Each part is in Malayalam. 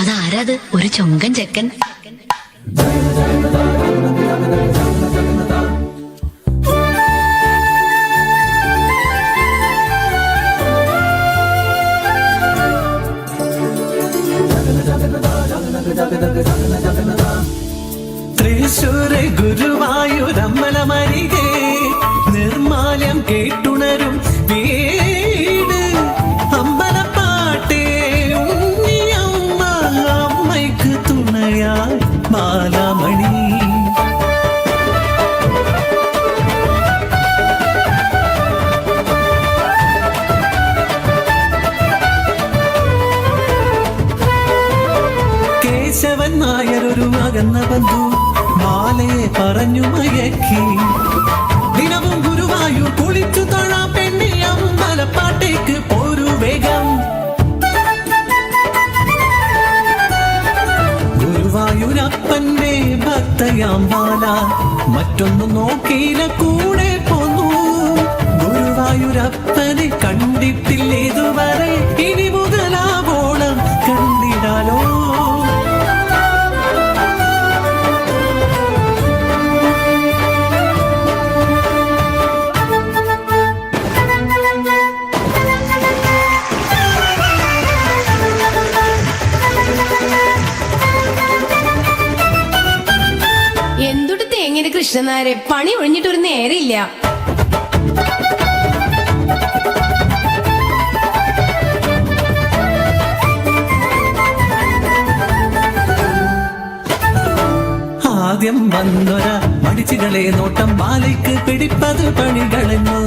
അതാരാത്? ഒരു ചൊങ്കൻ ചെക്കൻ. തൃശ്ശൂരെ ഗുരുവായൂരമ്പലമരികെ നിർമാല്യം കേട്ടുണരും വീട് അമ്പലപ്പാട്ടേ ഉണ്ണിയമ്മ അമ്മയ്ക്ക് തുണയായി മാലാമണി. കേശവൻ നായരൊരു അകന്ന ബന്ധു മാലയെ പറഞ്ഞു മയക്കി. ദിനവും ഗുരുവായൂർ കുളിച്ചു തൊഴാ പെണ്ണി അമ്പലപ്പാട്ടേക്ക് പോരു വേഗം. ഗുരുവായൂരപ്പന്റെ ഭക്തയാം ബാല മറ്റൊന്നും നോക്കിയില്ല, കൂടെ പോന്നു. ഗുരുവായൂരപ്പനെ കണ്ടിട്ടില്ലേതുവരെ, ഇനി മുതലാവോളം കണ്ടിടാലോ. എന്തുട്ട് തേങ്ങിന്റെ കൃഷ്ണനാരെ, പണി ഒഴിഞ്ഞിട്ടൊരു നേരമില്ല. ആദ്യം വന്നൊര മടിച്ചുകളെ നോട്ടം ബാലയ്ക്ക് പിടിപ്പത് പണികളഞ്ഞു.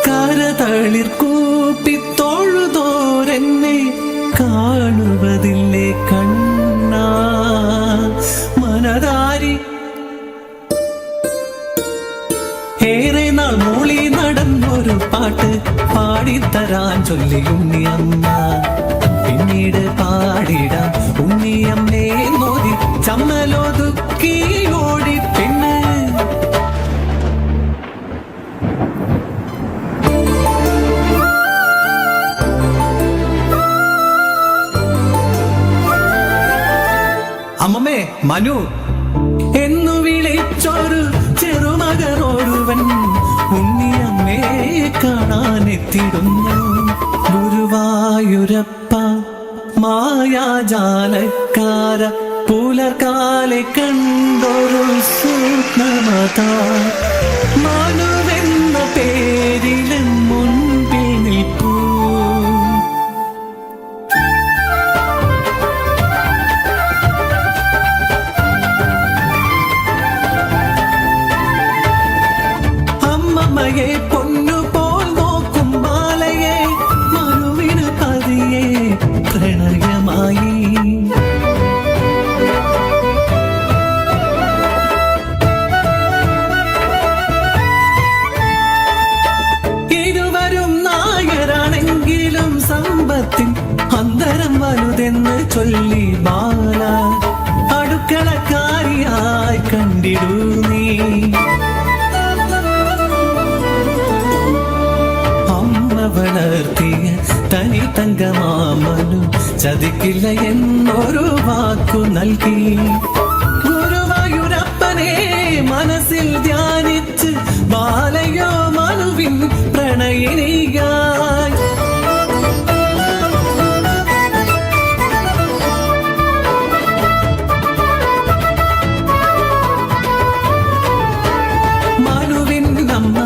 കരതളിർക്കൂപ്പി തൊഴുതോരെന്നെ കാണുവതില്ലേ കണ്ണ മനതാരി. ഏറെ നാൾ മൂളി നടന്നൊരു പാട്ട് പാടിത്തരാൻ ചൊല്ലി ഉണ്ണിയമ്മ. പിന്നീട് പാടിടാം ഉണ്ണിയമ്മേ നോതി ചമ്മലൊതുക്കി ഓടി പെണ്ണ്. അമ്മമ്മേ മനു എന്നു വിളിച്ചൊരു ചെറുമകനോരുവൻ ഉണ്ണിയമ്മേ കാണാനെത്തിടുന്നു. ഗുരുവായൂരപ്പ മായാജാലക്കാര പുലർക്കാലെ കണ്ടൊരു സ്വപ്നമത മനുവെന്ന പേരിലും മുൻപിൽ നിൽപ്പൂ. അമ്മമ്മയെ പൊന്നുപോൽ നോക്കും ബാലയെ മനുവിന് പതിയെ പ്രണയമായി. ഇരുവരും നായരാണെങ്കിലും സമ്പത്തിൻ അന്തരം വലുതെന്ന് ചൊല്ലി ബാല അടുക്കളക്കാരിയായി കണ്ടിടൂ നീ. വളർത്തിയ തനി തങ്കമാമനു ചതിക്കില്ല എന്നൊരു വാക്കു നൽകി. ഗുരുവായൂരപ്പനെ മനസ്സിൽ ധ്യാനിച്ച് ബാലയോ മനുവിൻ പ്രണയിനിയായി. മനുവിൻ അമ്മ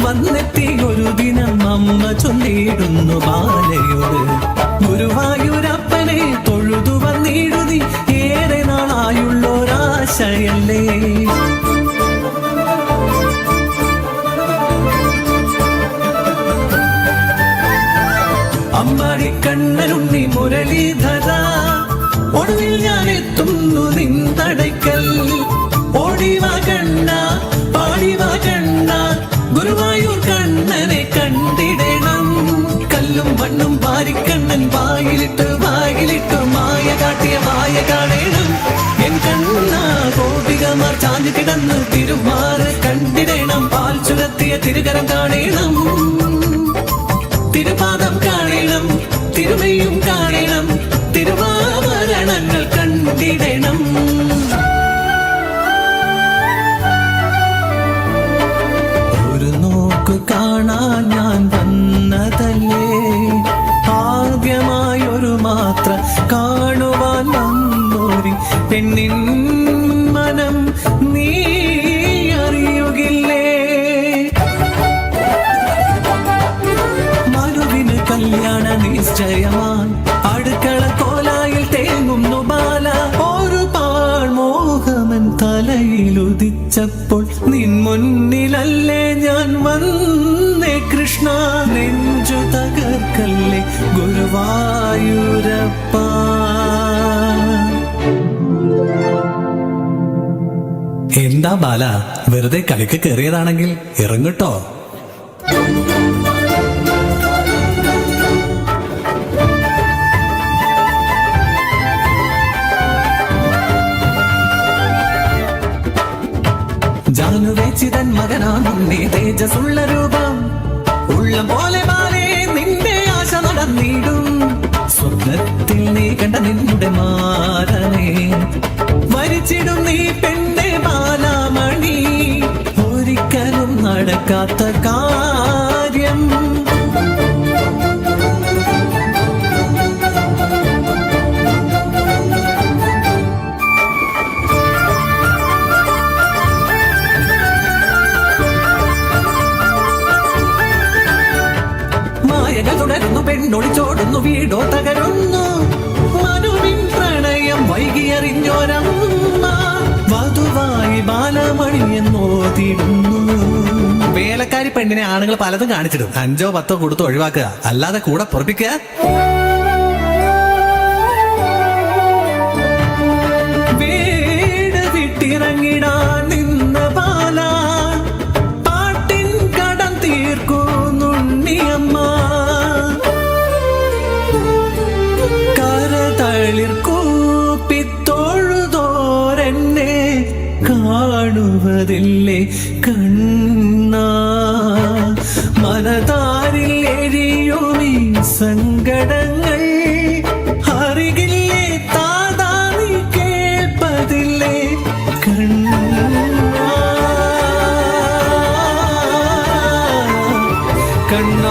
വന്നെത്തി ഒരു ദിനം അമ്മ ചൊല്ലിയിടുന്നു ബാലയോട്. ഗുരുവായൂരപ്പനെ തൊഴുതു വന്നിടുതി ഏറെ നാളായുള്ളൊരാശയല്ലേ. അമ്മാടിക്കണ്ണനുണ്ണി മുരളീധര ഒടുവിൽ ഞാൻ എത്തുന്നു നിന്തടയ്ക്കൽ. ഓടിവാ കണ്ണ പാടിവാ കണ്ണ ഗുരുവായൂർ കണ്ണനെ കണ്ടിടണം. കല്ലും മണ്ണും പാരിക്കണ്ണൻ വായിലിട്ട് മായ കാട്ടിയ മായ കാണേണം. എൻ കണ്ണ ഗോപികമാർ ചാഞ്ഞു കിടന്ന് തിരുമാറ് കണ്ടിടണം. പാൽ ചുരത്തിയ തിരുകരം കാണേണം. തിരുപാദം കാണണം, തിരുമയും കാണണം, തിരുവാഭരണങ്ങൾ കണ്ടിടണം. ഒരു നോക്കു കാണാൻ ഞാൻ വന്നതല്ലേ, ആദ്യമായൊരു മാത്ര കാണുവാൻ വന്നോരി പെണ്ണിൻ മനം നീ അറിയുകില്ലേ? മനുവിന് കല്യാണ നിശ്ചയമായി അടുക്കള കോലായിൽ തേങ്ങുന്നു ബാല. ഒരു പാൾ മോഹമൻ തലയിലുദിച്ചപ്പോൾ നിൻ മുന്നിലല്ലേ ഞാൻ വന്നേ കൃഷ്ണ. നെഞ്ചു തകർക്കല്ലേ ഗുരുവായൂരപ്പ. എന്താ ബാല, വെറുതെ കളിക്ക് കയറിയതാണെങ്കിൽ ഇറങ്ങട്ടോ. ജാനുവേച്ചിതൻ മകനാണുണ്ണി, തേജസ്സുള്ള രൂപം ഉള്ളം പോലെ ബാലേ നിന്റെ ആശ നടന്നിടും. സ്വപ്നത്തിൽ നീ കണ്ട നിന്നുടെ മാരനെ വരിച്ചിടും നീ പെണ്ണെ ബാലാമണി. ഒരിക്കലും നടക്കാത്ത കാര്യം തുടരുന്നു, പെണ്ണൊളിച്ചോടുന്നു, വീടോ തകരുന്നു. മനുവിൻ പ്രണയം വൈകിയറിഞ്ഞോരമ്മ വധുവായി ബാലമണി എന്നോതിടുന്നു. വേലക്കാരി പെണ്ണിനെ ആണുങ്ങൾ പലതും കാണിച്ചിടും. 5 or 10 കൊടുത്ത് ഒഴിവാക്കുക, അല്ലാതെ കൂടെ പൊറപ്പിക്കുക. വീട് വിട്ടിറങ്ങിടാൻ നിന്ന ബാല പാട്ടിൻ കടം തീർക്കുന്നുണ്ണിയമ്മ. കൂപ്പിത്തൊഴുതോരെന്നെ കാണുവതില്ലേ കണ്ണ. മനതാരിൽ എരിയുമീ സങ്കടങ്ങൾ അറികില്ലേ താതാ നീ കേൾപ്പതില്ലേ കണ്ണ. കണ്ണ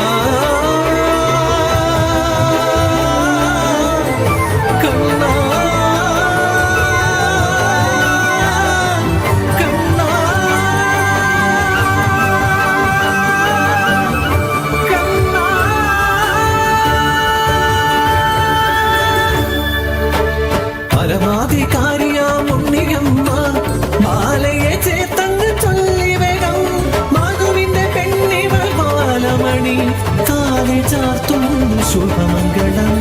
പരമാധികാരിയാമുണ്ണിയമ്മ ബാലയെ ചേത്തങ്ങ് ചൊല്ലി വേഗം. മധുവിന്റെ പെണ്ണിവൾ ബാലമണി കാലി ചാർത്തുന്നു ശുഭമംഗളം.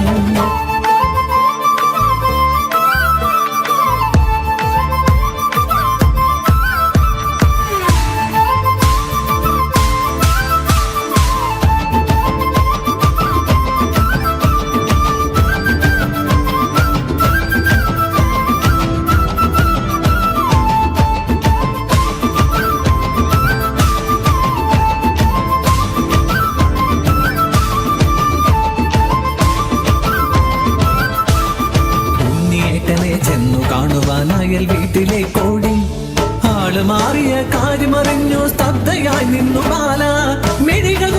ചെന്നു കാണുവാനായൽ വീട്ടിലെ കോടി ആള് മാറിയ കാര്യമറിഞ്ഞു സ്തബ്ധയായി നിന്നു ബാല. മിഴികൾ